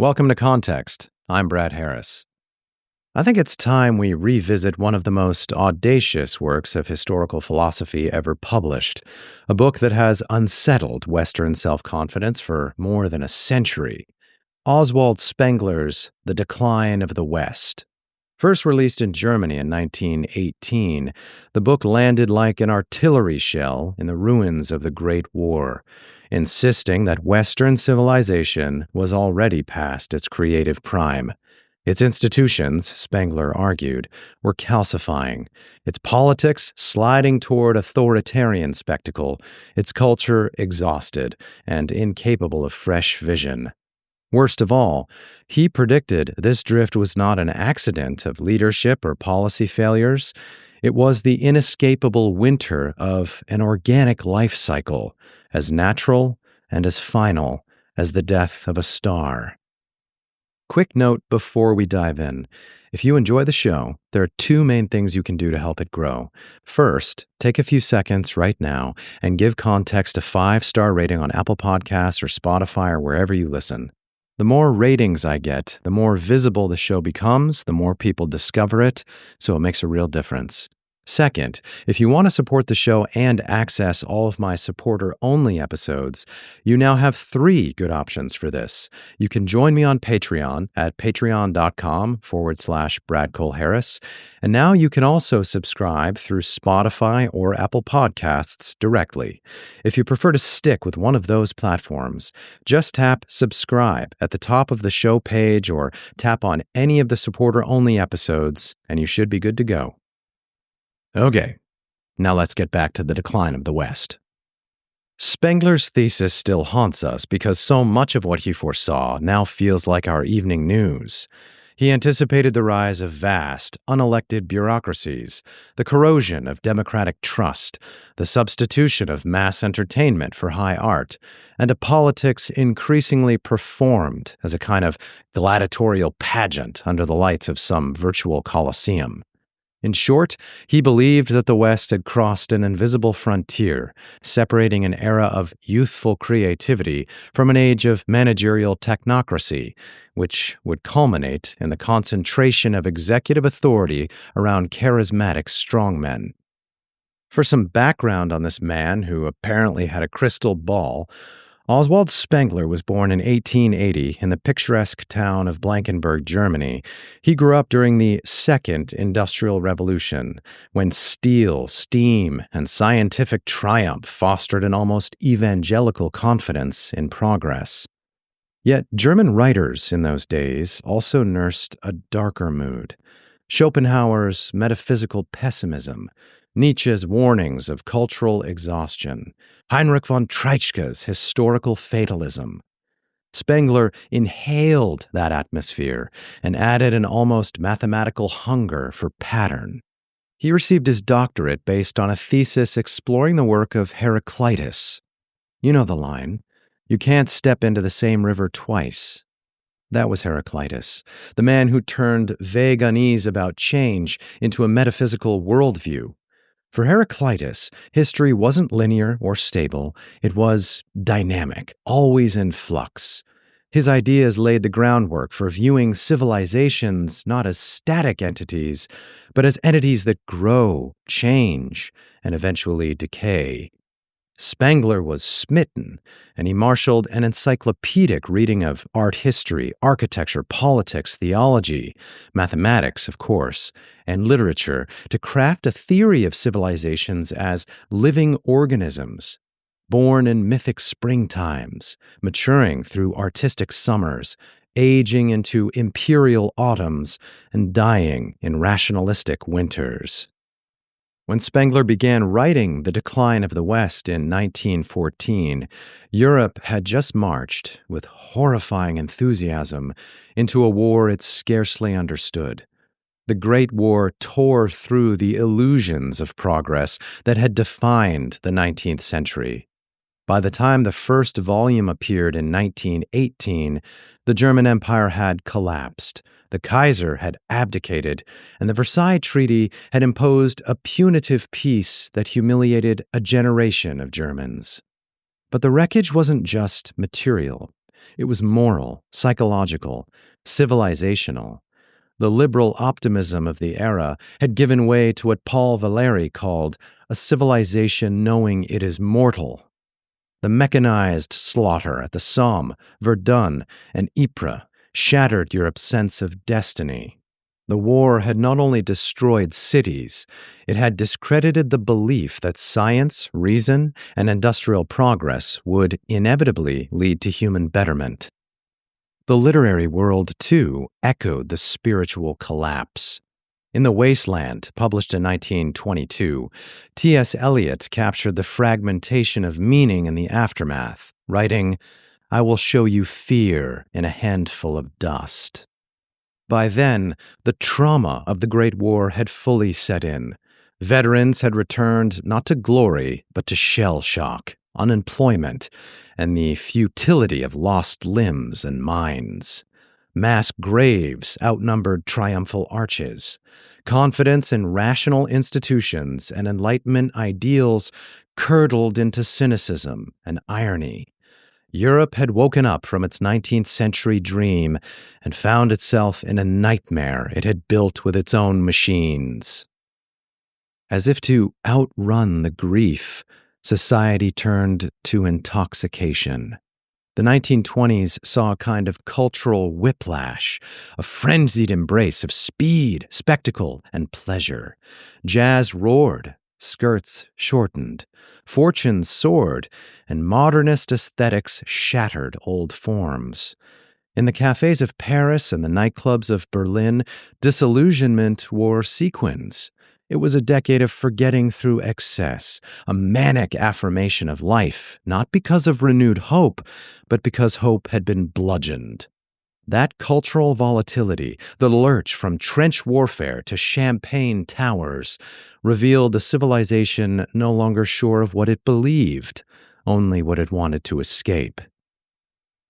Welcome to Context. I'm Brad Harris. I think it's time we revisit one of the most audacious works of historical philosophy ever published, a book that has unsettled Western self-confidence for more than a century. Oswald Spengler's The Decline of the West. First released in Germany in 1918, the book landed like an artillery shell in the ruins of the Great War, insisting that Western civilization was already past its creative prime. Its institutions, Spengler argued, were calcifying, its politics sliding toward authoritarian spectacle, its culture exhausted and incapable of fresh vision. Worst of all, he predicted this drift was not an accident of leadership or policy failures. It was the inescapable winter of an organic life cycle, as natural and as final as the death of a star. Quick note before we dive in. If you enjoy the show, there are two main things you can do to help it grow. First, take a few seconds right now and give Context a 5-star rating on Apple Podcasts or Spotify or wherever you listen. The more ratings I get, the more visible the show becomes, the more people discover it, so it makes a real difference. Second, if you want to support the show and access all of my supporter-only episodes, you now have 3 good options for this. You can join me on Patreon at patreon.com/Brad Cole Harris, and now you can also subscribe through Spotify or Apple Podcasts directly. If you prefer to stick with one of those platforms, just tap subscribe at the top of the show page or tap on any of the supporter-only episodes, and you should be good to go. Okay, now let's get back to the decline of the West. Spengler's thesis still haunts us because so much of what he foresaw now feels like our evening news. He anticipated the rise of vast, unelected bureaucracies, the corrosion of democratic trust, the substitution of mass entertainment for high art, and a politics increasingly performed as a kind of gladiatorial pageant under the lights of some virtual coliseum. In short, he believed that the West had crossed an invisible frontier, separating an era of youthful creativity from an age of managerial technocracy, which would culminate in the concentration of executive authority around charismatic strongmen. For some background on this man who apparently had a crystal ball, Oswald Spengler was born in 1880 in the picturesque town of Blankenburg, Germany. He grew up during the Second Industrial Revolution, when steel, steam, and scientific triumph fostered an almost evangelical confidence in progress. Yet German writers in those days also nursed a darker mood. Schopenhauer's metaphysical pessimism, Nietzsche's warnings of cultural exhaustion, Heinrich von Treitschke's historical fatalism. Spengler inhaled that atmosphere and added an almost mathematical hunger for pattern. He received his doctorate based on a thesis exploring the work of Heraclitus. You know the line, "You can't step into the same river twice." That was Heraclitus, the man who turned vague unease about change into a metaphysical worldview. For Heraclitus, history wasn't linear or stable. It was dynamic, always in flux. His ideas laid the groundwork for viewing civilizations not as static entities, but as entities that grow, change, and eventually decay. Spengler was smitten, and he marshaled an encyclopedic reading of art history, architecture, politics, theology, mathematics, of course, and literature to craft a theory of civilizations as living organisms, born in mythic springtimes, maturing through artistic summers, aging into imperial autumns, and dying in rationalistic winters. When Spengler began writing The Decline of the West in 1914, Europe had just marched, with horrifying enthusiasm, into a war it scarcely understood. The Great War tore through the illusions of progress that had defined the 19th century. By the time the first volume appeared in 1918, the German Empire had collapsed. The Kaiser had abdicated, and the Versailles Treaty had imposed a punitive peace that humiliated a generation of Germans. But the wreckage wasn't just material. It was moral, psychological, civilizational. The liberal optimism of the era had given way to what Paul Valéry called a civilization knowing it is mortal. The mechanized slaughter at the Somme, Verdun, and Ypres shattered Europe's sense of destiny. The war had not only destroyed cities, it had discredited the belief that science, reason, and industrial progress would inevitably lead to human betterment. The literary world, too, echoed the spiritual collapse. In The Wasteland, published in 1922, T.S. Eliot captured the fragmentation of meaning in the aftermath, writing, "I will show you fear in a handful of dust." By then, the trauma of the Great War had fully set in. Veterans had returned not to glory, but to shell shock, unemployment, and the futility of lost limbs and minds. Mass graves outnumbered triumphal arches. Confidence in rational institutions and Enlightenment ideals curdled into cynicism and irony. Europe had woken up from its 19th century dream and found itself in a nightmare it had built with its own machines. As if to outrun the grief, society turned to intoxication. The 1920s saw a kind of cultural whiplash, a frenzied embrace of speed, spectacle, and pleasure. Jazz roared, skirts shortened, fortunes soared, and modernist aesthetics shattered old forms. In the cafes of Paris and the nightclubs of Berlin, disillusionment wore sequins. It was a decade of forgetting through excess, a manic affirmation of life, not because of renewed hope, but because hope had been bludgeoned. That cultural volatility, the lurch from trench warfare to champagne towers, revealed a civilization no longer sure of what it believed, only what it wanted to escape.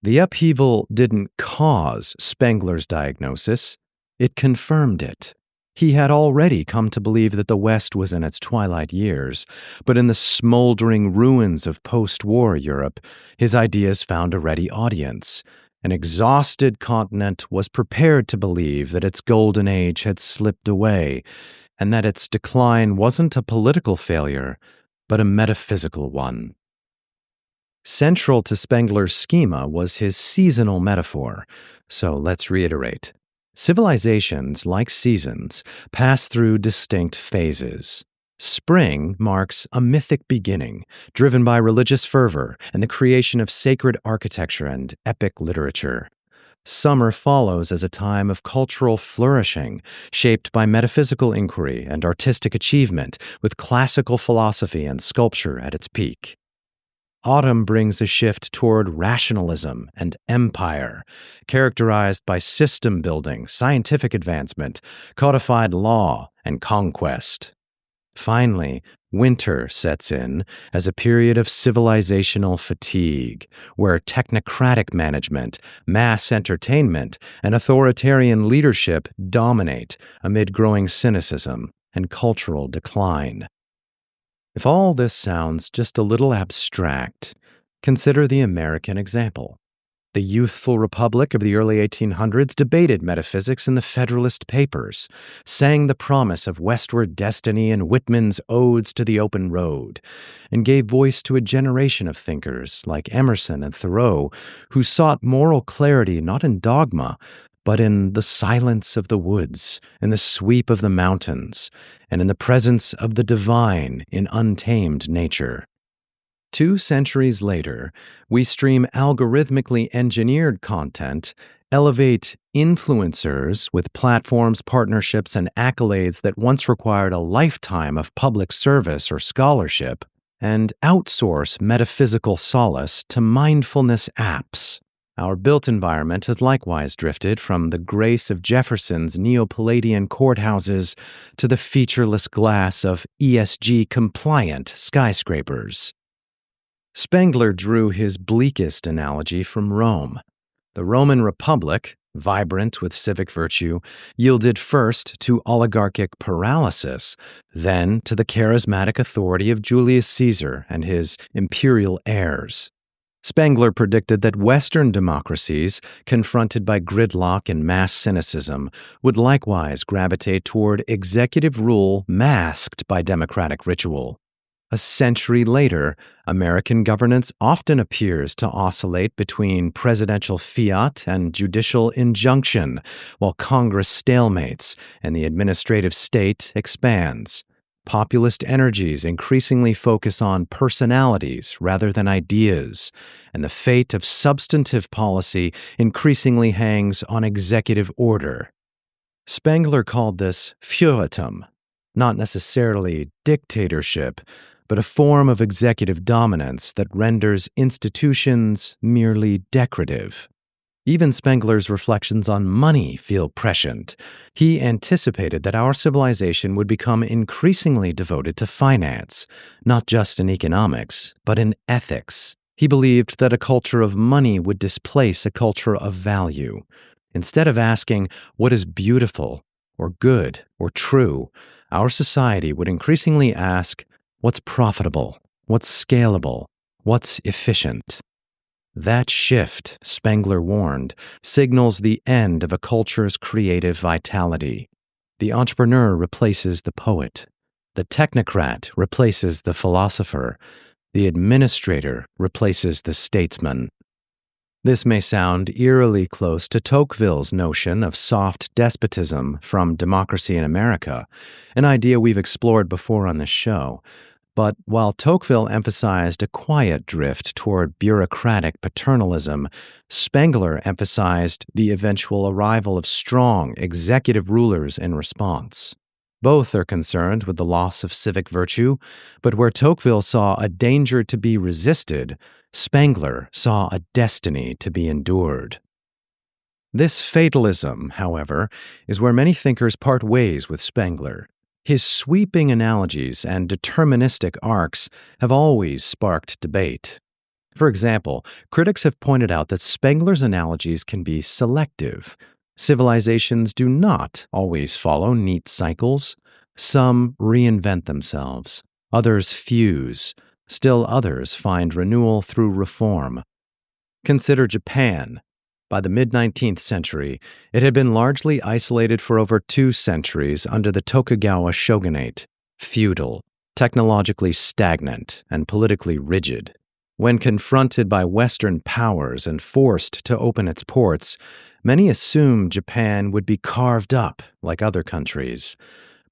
The upheaval didn't cause Spengler's diagnosis, it confirmed it. He had already come to believe that the West was in its twilight years, but in the smoldering ruins of post-war Europe, his ideas found a ready audience. An exhausted continent was prepared to believe that its golden age had slipped away, and that its decline wasn't a political failure, but a metaphysical one. Central to Spengler's schema was his seasonal metaphor, so let's reiterate. Civilizations, like seasons, pass through distinct phases. Spring marks a mythic beginning, driven by religious fervor and the creation of sacred architecture and epic literature. Summer follows as a time of cultural flourishing, shaped by metaphysical inquiry and artistic achievement, with classical philosophy and sculpture at its peak. Autumn brings a shift toward rationalism and empire, characterized by system building, scientific advancement, codified law, and conquest. Finally, winter sets in as a period of civilizational fatigue, where technocratic management, mass entertainment, and authoritarian leadership dominate amid growing cynicism and cultural decline. If all this sounds just a little abstract, consider the American example. The youthful republic of the early 1800s debated metaphysics in the Federalist Papers, sang the promise of westward destiny in Whitman's Odes to the Open Road, and gave voice to a generation of thinkers like Emerson and Thoreau who sought moral clarity not in dogma, but in the silence of the woods, in the sweep of the mountains, and in the presence of the divine in untamed nature. 2 centuries later, we stream algorithmically engineered content, elevate influencers with platforms, partnerships, and accolades that once required a lifetime of public service or scholarship, and outsource metaphysical solace to mindfulness apps. Our built environment has likewise drifted from the grace of Jefferson's Neo-Palladian courthouses to the featureless glass of ESG-compliant skyscrapers. Spengler drew his bleakest analogy from Rome. The Roman Republic, vibrant with civic virtue, yielded first to oligarchic paralysis, then to the charismatic authority of Julius Caesar and his imperial heirs. Spengler predicted that Western democracies, confronted by gridlock and mass cynicism, would likewise gravitate toward executive rule masked by democratic ritual. A century later, American governance often appears to oscillate between presidential fiat and judicial injunction, while Congress stalemates and the administrative state expands. Populist energies increasingly focus on personalities rather than ideas, and the fate of substantive policy increasingly hangs on executive order. Spengler called this Führertum, not necessarily dictatorship, but a form of executive dominance that renders institutions merely decorative. Even Spengler's reflections on money feel prescient. He anticipated that our civilization would become increasingly devoted to finance, not just in economics, but in ethics. He believed that a culture of money would displace a culture of value. Instead of asking, what is beautiful, or good, or true, our society would increasingly ask, what's profitable, what's scalable, what's efficient. That shift, Spengler warned, signals the end of a culture's creative vitality. The entrepreneur replaces the poet. The technocrat replaces the philosopher. The administrator replaces the statesman. This may sound eerily close to Tocqueville's notion of soft despotism from Democracy in America, an idea we've explored before on this show. But while Tocqueville emphasized a quiet drift toward bureaucratic paternalism, Spengler emphasized the eventual arrival of strong executive rulers in response. Both are concerned with the loss of civic virtue, but where Tocqueville saw a danger to be resisted, Spengler saw a destiny to be endured. This fatalism, however, is where many thinkers part ways with Spengler. His sweeping analogies and deterministic arcs have always sparked debate. For example, critics have pointed out that Spengler's analogies can be selective. Civilizations do not always follow neat cycles. Some reinvent themselves, others fuse, still others find renewal through reform. Consider Japan. By the mid-19th century, it had been largely isolated for over 2 centuries under the Tokugawa shogunate, feudal, technologically stagnant, and politically rigid. When confronted by Western powers and forced to open its ports, many assumed Japan would be carved up like other countries.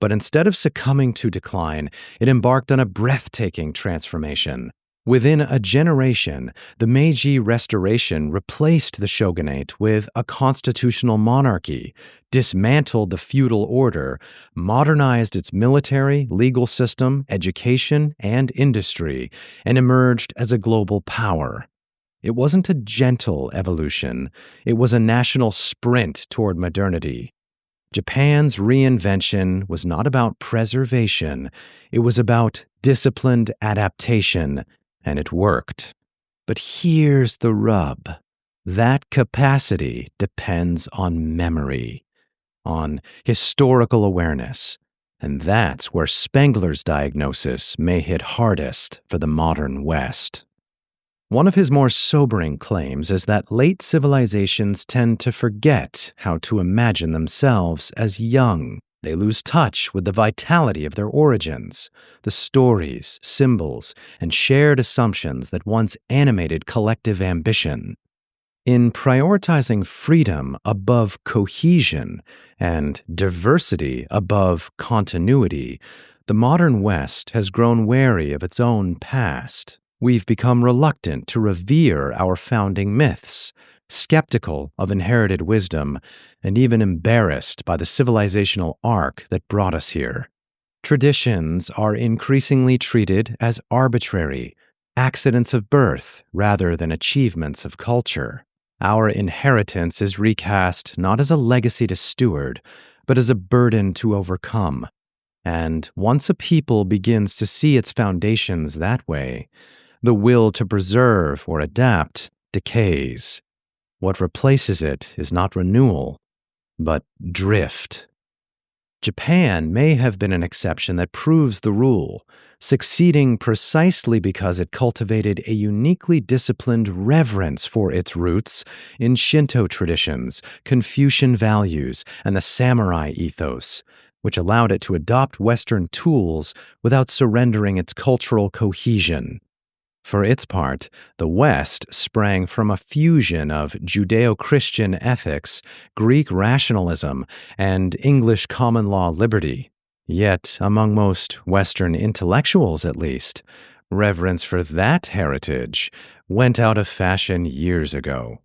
But instead of succumbing to decline, it embarked on a breathtaking transformation. Within a generation, the Meiji Restoration replaced the shogunate with a constitutional monarchy, dismantled the feudal order, modernized its military, legal system, education, and industry, and emerged as a global power. It wasn't a gentle evolution, it was a national sprint toward modernity. Japan's reinvention was not about preservation, it was about disciplined adaptation, and it worked. But here's the rub. That capacity depends on memory, on historical awareness, and that's where Spengler's diagnosis may hit hardest for the modern West. One of his more sobering claims is that late civilizations tend to forget how to imagine themselves as young. They lose touch with the vitality of their origins, the stories, symbols, and shared assumptions that once animated collective ambition. In prioritizing freedom above cohesion and diversity above continuity, the modern West has grown wary of its own past. We've become reluctant to revere our founding myths, skeptical of inherited wisdom, and even embarrassed by the civilizational arc that brought us here. Traditions are increasingly treated as arbitrary, accidents of birth rather than achievements of culture. Our inheritance is recast not as a legacy to steward, but as a burden to overcome. And once a people begins to see its foundations that way, the will to preserve or adapt decays. What replaces it is not renewal, but drift. Japan may have been an exception that proves the rule, succeeding precisely because it cultivated a uniquely disciplined reverence for its roots in Shinto traditions, Confucian values, and the samurai ethos, which allowed it to adopt Western tools without surrendering its cultural cohesion. For its part, the West sprang from a fusion of Judeo-Christian ethics, Greek rationalism, and English common law liberty. Yet, among most Western intellectuals at least, reverence for that heritage went out of fashion years ago.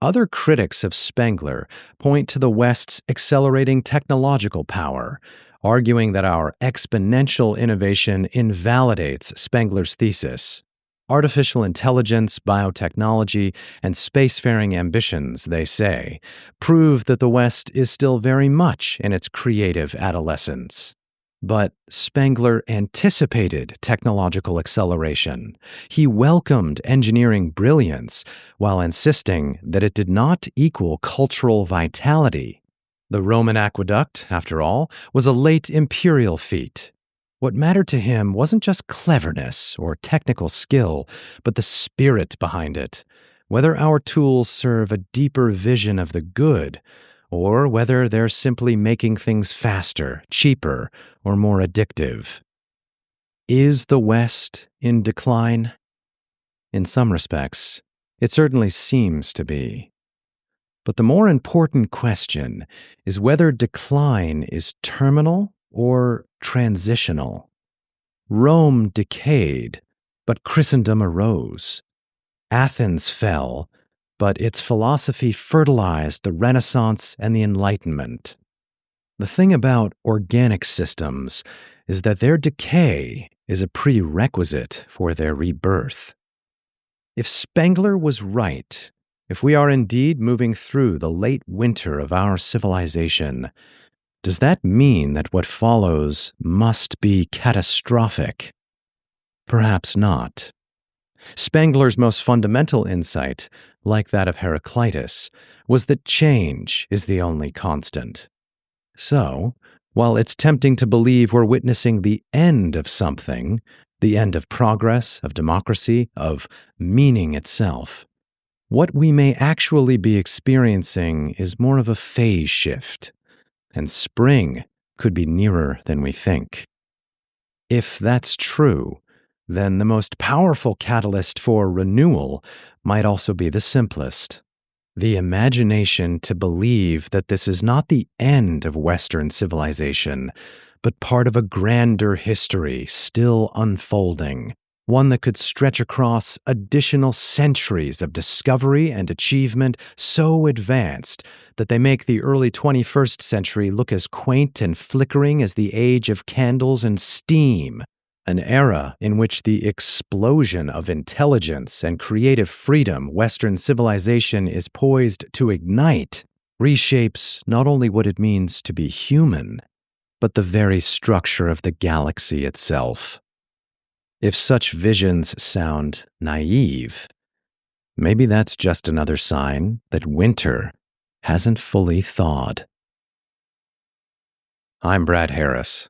Other critics of Spengler point to the West's accelerating technological power, arguing that our exponential innovation invalidates Spengler's thesis. Artificial intelligence, biotechnology, and spacefaring ambitions, they say, prove that the West is still very much in its creative adolescence. But Spengler anticipated technological acceleration. He welcomed engineering brilliance while insisting that it did not equal cultural vitality. The Roman aqueduct, after all, was a late imperial feat. What mattered to him wasn't just cleverness or technical skill, but the spirit behind it, whether our tools serve a deeper vision of the good, or whether they're simply making things faster, cheaper, or more addictive. Is the West in decline? In some respects, it certainly seems to be. But the more important question is whether decline is terminal or transitional. Rome decayed, but Christendom arose. Athens fell, but its philosophy fertilized the Renaissance and the Enlightenment. The thing about organic systems is that their decay is a prerequisite for their rebirth. If Spengler was right, if we are indeed moving through the late winter of our civilization, does that mean that what follows must be catastrophic? Perhaps not. Spengler's most fundamental insight, like that of Heraclitus, was that change is the only constant. So, while it's tempting to believe we're witnessing the end of something, the end of progress, of democracy, of meaning itself, what we may actually be experiencing is more of a phase shift, and spring could be nearer than we think. If that's true, then the most powerful catalyst for renewal might also be the simplest. The imagination to believe that this is not the end of Western civilization, but part of a grander history still unfolding, one that could stretch across additional centuries of discovery and achievement so advanced that they make the early 21st century look as quaint and flickering as the age of candles and steam, an era in which the explosion of intelligence and creative freedom Western civilization is poised to ignite reshapes not only what it means to be human, but the very structure of the galaxy itself. If such visions sound naive, maybe that's just another sign that winter hasn't fully thawed. I'm Brad Harris.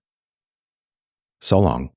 So long.